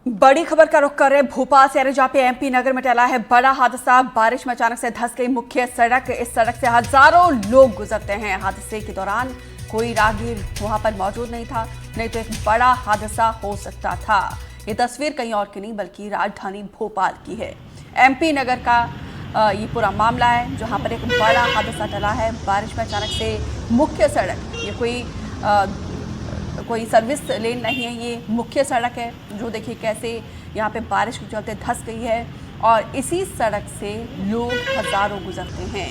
बड़ी खबर का रुख कर रहे भोपाल से जहां पे एमपी नगर में टला है बड़ा हादसा। बारिश में अचानक से धंस गई मुख्य सड़क। इस सड़क से हजारों लोग गुजरते हैं। हादसे के दौरान कोई राहगीर वहां पर मौजूद नहीं था, नहीं तो एक बड़ा हादसा हो सकता था। ये तस्वीर कहीं और की नहीं बल्कि राजधानी भोपाल की है। एमपी नगर का ये पूरा मामला है जहां पर एक बड़ा हादसा टला है। बारिश में अचानक से मुख्य सड़क, ये कोई सर्विस लेन नहीं है, ये मुख्य सड़क है जो देखिए कैसे यहाँ पे बारिश के चलते धंस गई है। और इसी सड़क से लोग हजारों गुजरते हैं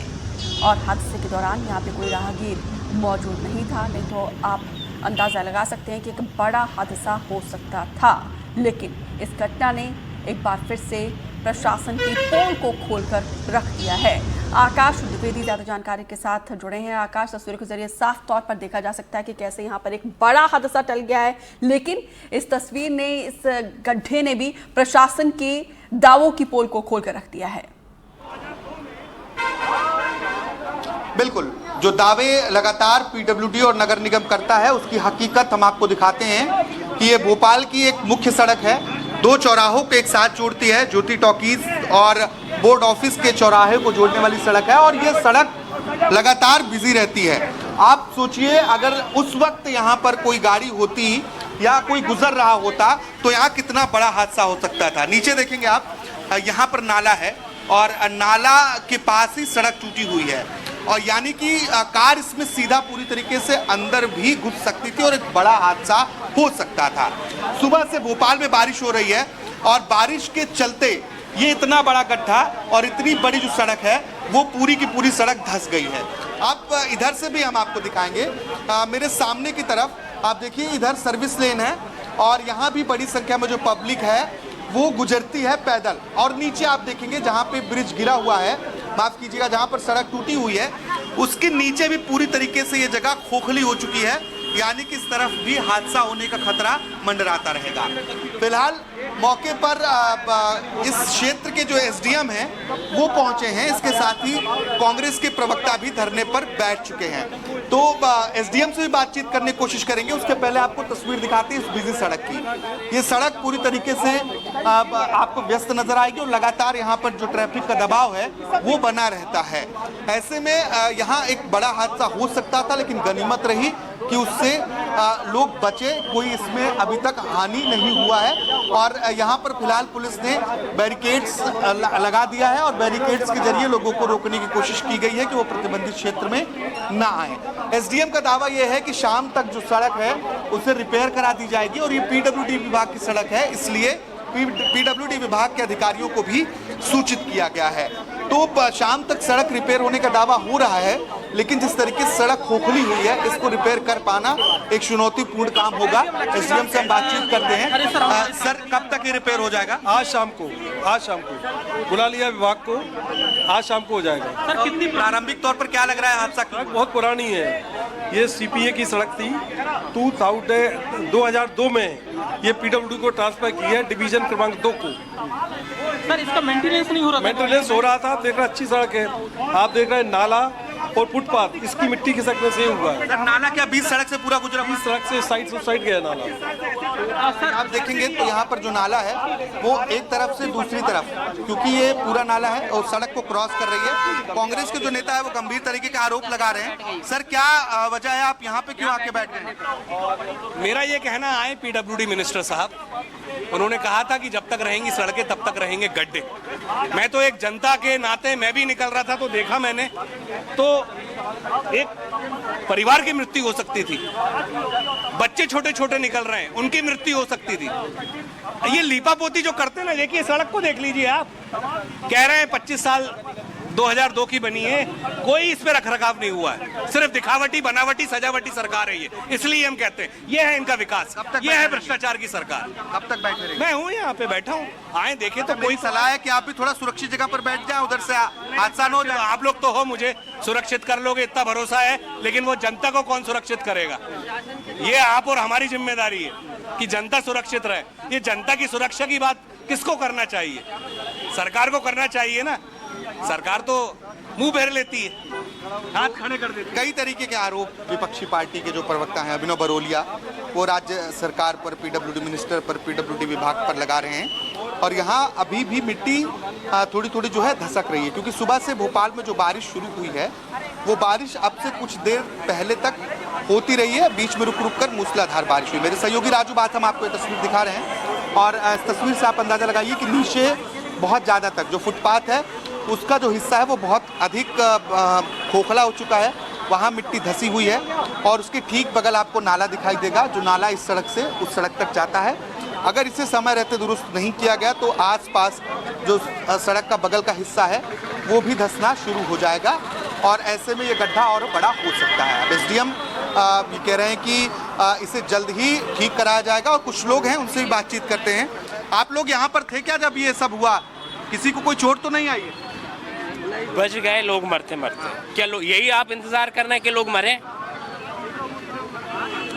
और हादसे के दौरान यहाँ पे कोई राहगीर मौजूद नहीं था, नहीं तो आप अंदाज़ा लगा सकते हैं कि एक बड़ा हादसा हो सकता था। लेकिन इस घटना ने एक बार फिर से प्रशासन की पोल को खोलकर रख दिया है। आकाश द्विवेदी ज़्यादा जानकारी के साथ जुड़े हैं। आकाश, तस्वीरों के जरिए साफ तौर पर देखा जा सकता है कि कैसे यहाँ पर एक बड़ा हादसा टल गया है, लेकिन इस तस्वीर ने, इस गड्ढे ने भी प्रशासन के दावों की पोल को खोलकर रख दिया है। बिल्कुल, जो दावे लगातार पीडब्ल्यूडी और नगर निगम करता है उसकी हकीकत हम आपको दिखाते हैं कि ये भोपाल की एक मुख्य सड़क है, दो चौराहों को एक साथ जोड़ती है। ज्योति टॉकीज और बोर्ड ऑफिस के चौराहे को जोड़ने वाली सड़क है और ये सड़क लगातार बिजी रहती है। आप सोचिए, अगर उस वक्त यहाँ पर कोई गाड़ी होती या कोई गुजर रहा होता तो यहाँ कितना बड़ा हादसा हो सकता था। नीचे देखेंगे आप, यहाँ पर नाला है और नाला के पास ही सड़क टूटी हुई है और यानी कि कार इसमें सीधा पूरी तरीके से अंदर भी घुस सकती थी और एक बड़ा हादसा हो सकता था। सुबह से भोपाल में बारिश हो रही है और बारिश के चलते ये इतना बड़ा गड्ढा और इतनी बड़ी जो सड़क है वो पूरी की पूरी सड़क धंस गई है। अब इधर से भी हम आपको दिखाएंगे। मेरे सामने की तरफ आप देखिए, इधर सर्विस लेन है और यहाँ भी बड़ी संख्या में जो पब्लिक है वो गुजरती है पैदल। और नीचे आप देखेंगे जहाँ पे ब्रिज गिरा हुआ है, माफ कीजिएगा, जहाँ पर सड़क टूटी हुई है उसके नीचे भी पूरी तरीके से ये जगह खोखली हो चुकी है, यानी कि इस तरफ भी हादसा होने का खतरा मंडराता रहेगा। फिलहाल मौके पर इस क्षेत्र के जो एसडीएम हैं वो पहुंचे हैं, इसके साथ ही कांग्रेस के प्रवक्ता भी धरने पर बैठ चुके हैं। तो एसडीएम से भी बातचीत करने की कोशिश करेंगे। उसके पहले आपको तस्वीर दिखाते हैं इस बिजी सड़क की। ये सड़क पूरी तरीके से आपको व्यस्त नजर आएगी और लगातार यहाँ पर जो ट्रैफिक का दबाव है वो बना रहता है। ऐसे में यहाँ एक बड़ा हादसा हो सकता था, लेकिन गनीमत रही कि उससे लोग बचे। कोई इसमें अभी तक हानि नहीं हुआ है और यहाँ पर फिलहाल पुलिस ने बैरिकेड्स लगा दिया है और बैरिकेड्स के जरिए लोगों को रोकने की कोशिश की गई है कि वो प्रतिबंधित क्षेत्र में ना आए। एसडीएम का दावा यह है कि शाम तक जो सड़क है उसे रिपेयर करा दी जाएगी और ये पीडब्ल्यूडी विभाग की सड़क है, इसलिए पीडब्ल्यूडी विभाग के अधिकारियों को भी सूचित किया गया है। तो शाम तक सड़क रिपेयर होने का दावा हो रहा है, लेकिन जिस तरीके से सड़क खोखली हुई है इसको रिपेयर कर पाना एक चुनौतीपूर्ण काम होगा। एसडीएम से हम बातचीत करते हैं। सर, कब तक ये रिपेयर हो जाएगा? आज शाम को बुला लिया विभाग को, आज शाम को हो जाएगा। सर, कितनी प्रारंभिक तौर पर क्या लग रहा है हादसा? सड़क बहुत पुरानी है, ये सीपीए की सड़क थी। 2002 में ये पीडब्ल्यूडी को ट्रांसफर की है, डिवीजन क्रमांक 2 को। सर, इसका मेंटेनेंस नहीं हो रहा? मेंटेनेंस हो रहा था। आप देख रहे हैं अच्छी सड़क है, आप देख रहे हैं नाला और फुटपाथ इसकी मिट्टी खिसकने से हुआ है। सर, नाला क्या बीच सड़क से पूरा गुजरा? इस सड़क से साइड से साइड गया नाला। सर, आप देखेंगे तो यहाँ पर जो नाला है वो एक तरफ से दूसरी तरफ, क्योंकि ये पूरा नाला है और सड़क को क्रॉस कर रही है। कांग्रेस के जो नेता है वो गंभीर तरीके के आरोप लगा रहे हैं। सर, क्या वजह है, आप यहाँ पे क्यों आके बैठ गए? मेरा ये कहना है, पीडब्ल्यूडी मिनिस्टर साहब, उन्होंने कहा था कि जब तक रहेंगी सड़कें तब तक रहेंगे गड्ढे। मैं तो एक जनता के नाते मैं भी निकल रहा था तो देखा मैंने, तो एक परिवार की मृत्यु हो सकती थी, बच्चे छोटे छोटे निकल रहे हैं, उनकी मृत्यु हो सकती थी। ये लीपापोती जो करते ना, देखिए सड़क को देख लीजिए आप, कह रहे हैं 25 साल 2002 की बनी है, कोई इस पे रखरखाव नहीं हुआ है, सिर्फ दिखावटी बनावटी सजावटी सरकार है ये, इसलिए हम कहते हैं ये है इनका विकास, ये है भ्रष्टाचार की सरकार। कब तक बैठे रहेंगे? मैं हूँ यहाँ पे बैठा हूँ, आए देखे तो कोई सलाह है कि आप भी थोड़ा सुरक्षित जगह पर बैठ जाएं, उधर से हादसा न हो जाए। आप लोग तो हो, मुझे सुरक्षित कर लोगे इतना भरोसा है, लेकिन वो जनता को कौन सुरक्षित करेगा? ये आप और हमारी जिम्मेदारी है कि जनता सुरक्षित रहे। ये जनता की सुरक्षा की बात किसको करना चाहिए? सरकार को करना चाहिए ना। सरकार तो मुंह फेर लेती है, हाथ खड़े कर देती है। कई तरीके के आरोप विपक्षी पार्टी के जो प्रवक्ता हैं, अभिनव बरोलिया, वो राज्य सरकार पर, पीडब्ल्यूडी मिनिस्टर पर, पीडब्ल्यूडी विभाग पर लगा रहे हैं। और यहाँ अभी भी मिट्टी थोड़ी थोड़ी जो है धसक रही है, क्योंकि सुबह से भोपाल में जो बारिश शुरू हुई है वो बारिश अब से कुछ देर पहले तक होती रही है, बीच में रुक रुक कर मूसलाधार बारिश हुई। मेरे सहयोगी राजू बात हम आपको ये तस्वीर दिखा रहे हैं, और इस तस्वीर से आप अंदाजा लगाइए कि नीचे बहुत ज़्यादा तक जो फुटपाथ है उसका जो हिस्सा है वो बहुत अधिक खोखला हो चुका है, वहाँ मिट्टी धसी हुई है। और उसके ठीक बगल आपको नाला दिखाई देगा, जो नाला इस सड़क से उस सड़क तक जाता है। अगर इसे समय रहते दुरुस्त नहीं किया गया तो आसपास जो सड़क का बगल का हिस्सा है वो भी धंसना शुरू हो जाएगा, और ऐसे में ये गड्ढा और बड़ा हो सकता है। अब एसडीएम ये कह रहे हैं कि इसे जल्द ही ठीक कराया जाएगा, और कुछ लोग हैं उनसे भी बातचीत करते हैं। आप लोग यहाँ पर थे क्या जब ये सब हुआ? किसी को कोई चोट तो नहीं आई है? बच गए लोग मरते मरते। क्या लोग यही आप इंतजार करना है कि लोग मरे?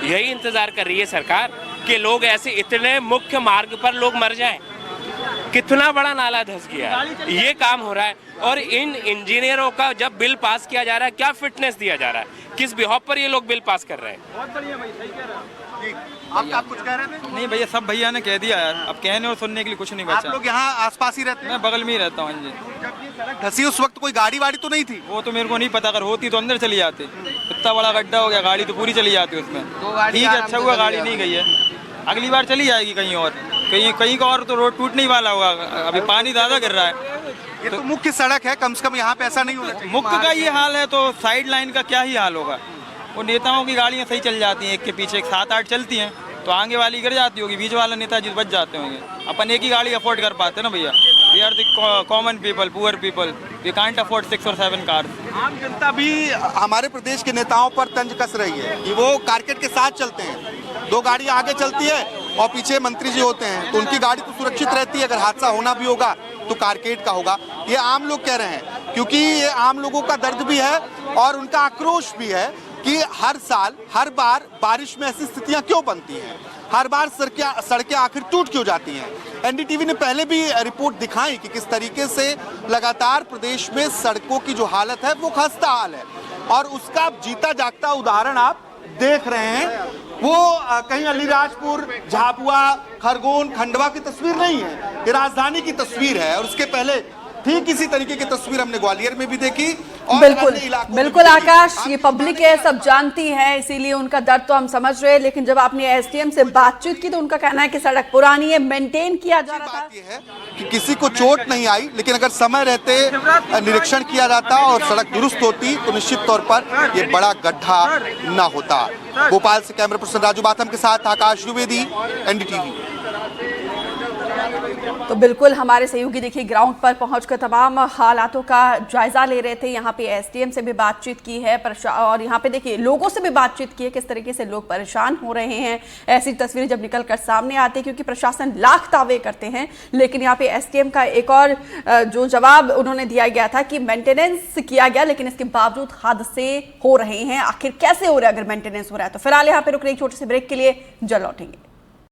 यही इंतजार कर रही है सरकार कि लोग ऐसे इतने मुख्य मार्ग पर लोग मर जाएं? कितना बड़ा नाला धंस गया है, ये काम हो रहा है। और इन इंजीनियरों का जब बिल पास किया जा रहा है, क्या फिटनेस दिया जा रहा है, किस बिहाफ पर ये लोग बिल पास कर रहे हैं? बहुत बढ़िया भाई, सही कह रहा है। आप कुछ कह रहे थे? नहीं भैया, सब भैया ने कह दिया यार, अब कहने और सुनने के लिए कुछ नहीं आप बचा। लोग यहाँ आसपास ही रहते हैं? मैं बगल में ही रहता हूँ जी। जब ये सड़क धसी उस वक्त कोई गाड़ी वाड़ी तो नहीं थी? वो तो मेरे को नहीं पता, अगर होती तो अंदर चली जाती। इतना बड़ा गड्ढा हो गया, गाड़ी तो पूरी चली जाती उसमें। ठीक है, अच्छा हुआ गाड़ी नहीं गई है, अगली बार चली जाएगी कहीं और, कहीं का और तो रोड टूटने ही वाला होगा। अभी पानी ज़्यादा गिर रहा है। ये तो मुख्य सड़क है, कम से कम यहाँ पे ऐसा नहीं होना चाहिए। मुख्य का ये हाल है तो साइड लाइन का क्या ही हाल होगा? वो नेताओं की गाड़ियाँ सही चल जाती हैं, एक के पीछे एक 7-8 चलती हैं, तो आगे वाली गिर जाती होगी, बीच वाला नेताजी बच जाते होंगे। अपन एक ही गाड़ी अफोर्ड कर पाते ना भैया। We are the common people, poor people, we can't afford 6 और 7 कार। आम जनता भी हमारे प्रदेश के नेताओं पर तंज कस रही है कि वो कारकेट के साथ चलते हैं, 2 गाड़ियाँ आगे चलती है और पीछे मंत्री जी होते हैं, तो उनकी गाड़ी तो सुरक्षित रहती है, अगर हादसा होना भी होगा तो कारकेट का होगा। ये आम लोग कह रहे हैं, क्योंकि ये आम लोगों का दर्द भी है और उनका आक्रोश भी है कि हर साल हर बार बारिश में ऐसी स्थितियां क्यों बनती हैं, हर बार सड़कें आखिर टूट क्यों जाती हैं। एनडीटीवी ने पहले भी रिपोर्ट दिखाई कि किस तरीके से लगातार प्रदेश में सड़कों की जो हालत है वो खस्ता हाल है, और उसका जीता जागता उदाहरण आप देख रहे हैं। वो कहीं अलीराजपुर, झाबुआ, खरगोन, खंडवा की तस्वीर नहीं है, ये राजधानी की तस्वीर है। और उसके पहले ठीक इसी तरीके की तस्वीर हमने ग्वालियर में भी देखी और बिल्कुल अन्य इलाकों में बिल्कुल भी देखी। आकाश, ये पब्लिक है, सब जानती है, इसीलिए उनका दर्द तो हम समझ रहे हैं। लेकिन जब आपने एसडीएम से बातचीत की तो उनका कहना है कि सड़क पुरानी है, मेंटेन किया जा रहा था। बात ये है कि किसी को चोट नहीं आई, लेकिन अगर समय रहते निरीक्षण किया जाता और सड़क दुरुस्त होती तो निश्चित तौर पर ये बड़ा गड्ढा न होता। भोपाल से कैमरा पर्सन राजू बाथम के साथ आकाश द्विवेदी, एनडीटीवी। तो बिल्कुल हमारे सहयोगी देखिए ग्राउंड पर पहुंचकर तमाम हालातों का जायजा ले रहे थे। यहाँ पे एसडीएम से भी बातचीत की है और यहाँ पे देखिए लोगों से भी बातचीत की है, किस तरीके से लोग परेशान हो रहे हैं। ऐसी तस्वीरें जब निकल कर सामने आती है, क्योंकि प्रशासन लाख दावे करते हैं, लेकिन यहाँ पे एसडीएम का एक और जो जवाब उन्होंने दिया गया था कि मेंटेनेंस किया गया, लेकिन इसके बावजूद हादसे हो रहे हैं। आखिर कैसे हो रहे हैं अगर मेंटेनेंस हो रहा है? तो फिलहाल यहाँ पे रुक रही छोटे से ब्रेक के लिए, जल्द लौटेंगे।